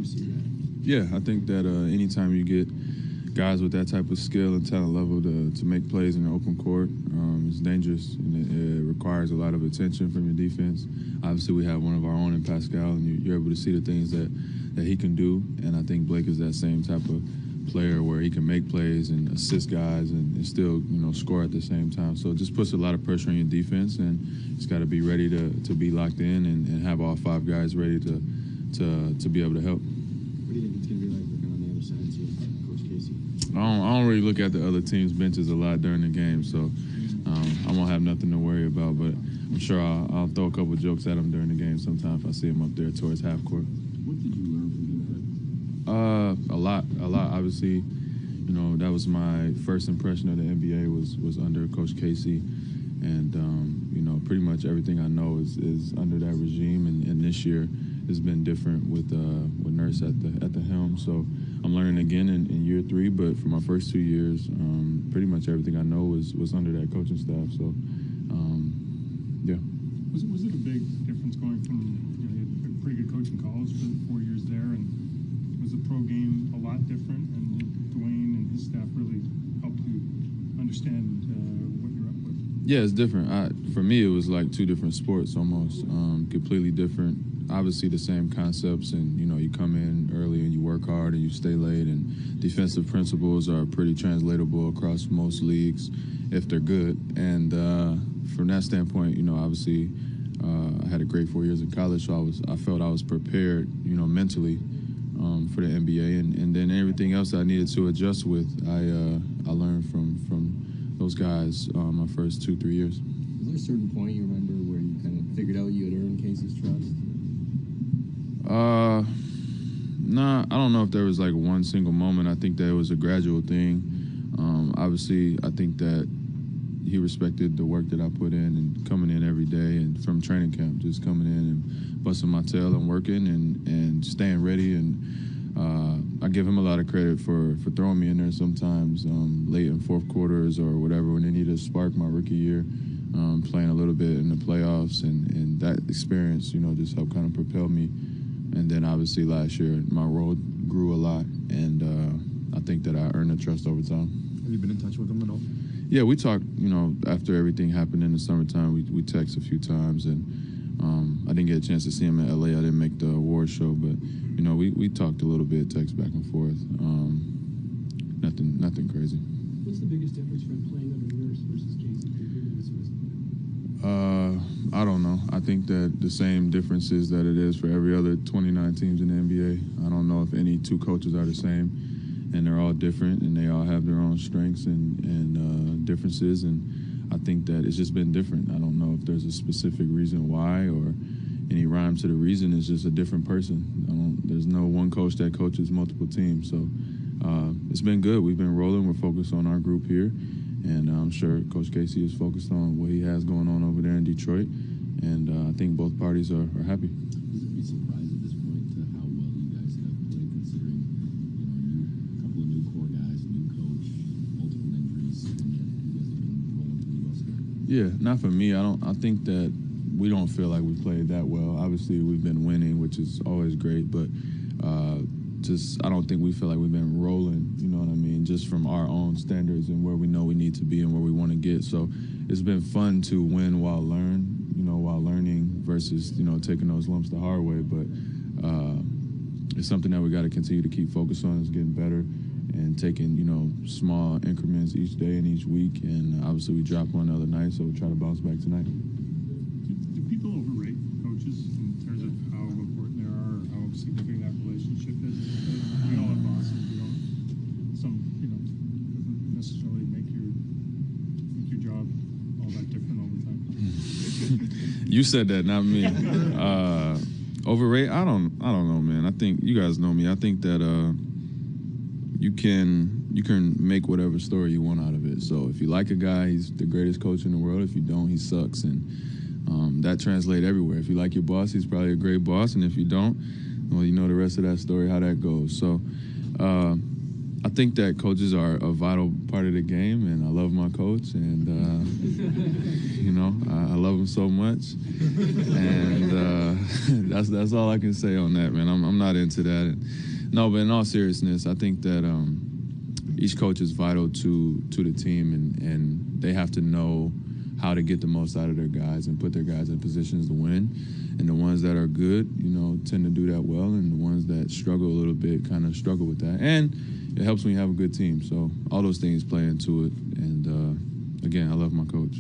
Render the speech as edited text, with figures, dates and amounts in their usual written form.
do you see that? Yeah, I think that anytime you get guys with that type of skill and talent level to make plays in the open court, it's dangerous, and it requires a lot of attention from your defense. Obviously, we have one of our own in Pascal, and you're able to see the things that he can do, and I think Blake is that same type of player where he can make plays and assist guys and still, score at the same time. So it just puts a lot of pressure on your defense, and it's got to be ready to be locked in and have all 5 guys ready to be able to help. What do you think it's going to be like working on the other side too, Coach Casey? I don't really look at the other team's benches a lot during the game, so I won't have nothing to worry about. But I'm sure I'll throw a couple jokes at him during the game sometime if I see him up there towards half court. What did you learn from him? A lot. Obviously, that was my first impression of the NBA was under Coach Casey, and pretty much everything I know is under that regime. And this year has been different with Nurse at the helm. So I'm learning again in year 3, but for my first 2 years, pretty much everything I know was under that coaching staff. So yeah. Was it a big difference going from you had a pretty good coach in college for 4 years there, and was the pro game a lot different? And Dwayne and his staff really helped you understand what you're up with. Yeah, it's different. For me, it was like 2 different sports almost, completely different. Obviously, the same concepts, and you come in early and you work hard and you stay late. And defensive principles are pretty translatable across most leagues if they're good. And from that standpoint, obviously, I had a great 4 years in college, so I felt I was prepared, mentally. For the NBA, and then everything else I needed to adjust with, I learned from those guys my first 2-3 years. Was there a certain point you remember where you kind of figured out you had earned Casey's trust? Nah, I don't know if there was like one single moment. I think that it was a gradual thing. Obviously, I think that he respected the work that I put in and coming in every day, and from training camp, just coming in and busting my tail and working and staying ready. And I give him a lot of credit for throwing me in there sometimes late in fourth quarters or whatever when they needed a spark my rookie year, playing a little bit in the playoffs, and that experience, just helped kind of propel me. And then obviously last year my role grew a lot, and I think that I earned the trust over time. Have you been in touch with him at all? Yeah, we talked, after everything happened in the summertime, we texted a few times, and I didn't get a chance to see him in LA. I didn't make the award show, but, we talked a little bit, text back and forth. Nothing crazy. What's the biggest difference from playing under Nurse versus Casey? I don't know. I think that the same differences that it is for every other 29 teams in the NBA. I don't know if any 2 coaches are the same, and they're all different, and they all have their own strengths and differences, and I think that it's just been different. I don't know if there's a specific reason why or any rhyme to the reason. It's just a different person. There's no one coach that coaches multiple teams, so it's been good. We've been rolling. We're focused on our group here, and I'm sure Coach Casey is focused on what he has going on over there in Detroit, and I think both parties are happy. Is it be surprised at this point to how well you guys have played, considering a couple of new core guys, new coach, multiple injuries, and yet you guys have been rolling pretty well still? Yeah, not for me. I think that we don't feel like we played that well. Obviously, we've been winning, which is always great, but I don't think we feel like we've been rolling, you know what I mean, just from our own standards and where we know we need to be and where we want to get. So it's been fun to win while learning versus, taking those lumps the hard way. But it's something that we got to continue to keep focused on, is getting better and taking, small increments each day and each week. And obviously we dropped one the other night, so we'll try to bounce back tonight. Do people overrate coaches in terms of how important they are or how significant that relationship is? We all have bosses. Doesn't necessarily make your job all that different all the time. You said that, not me. Overrate? I don't know, man. I think you guys know me. I think that you can make whatever story you want out of it. So if you like a guy, he's the greatest coach in the world. If you don't, he sucks, and that translates everywhere. If you like your boss, he's probably a great boss, and if you don't, well, you know the rest of that story, how that goes. So I think that coaches are a vital part of the game, and I love my coach, and you know, I love him so much, and that's all I can say on that, man. I'm not into that. No, but in all seriousness, I think that each coach is vital to the team, and they have to know how to get the most out of their guys and put their guys in positions to win. And the ones that are good, you know, tend to do that well, and the ones that struggle a little bit kind of struggle with that. And it helps when you have a good team. So all those things play into it. And, again, I love my coach.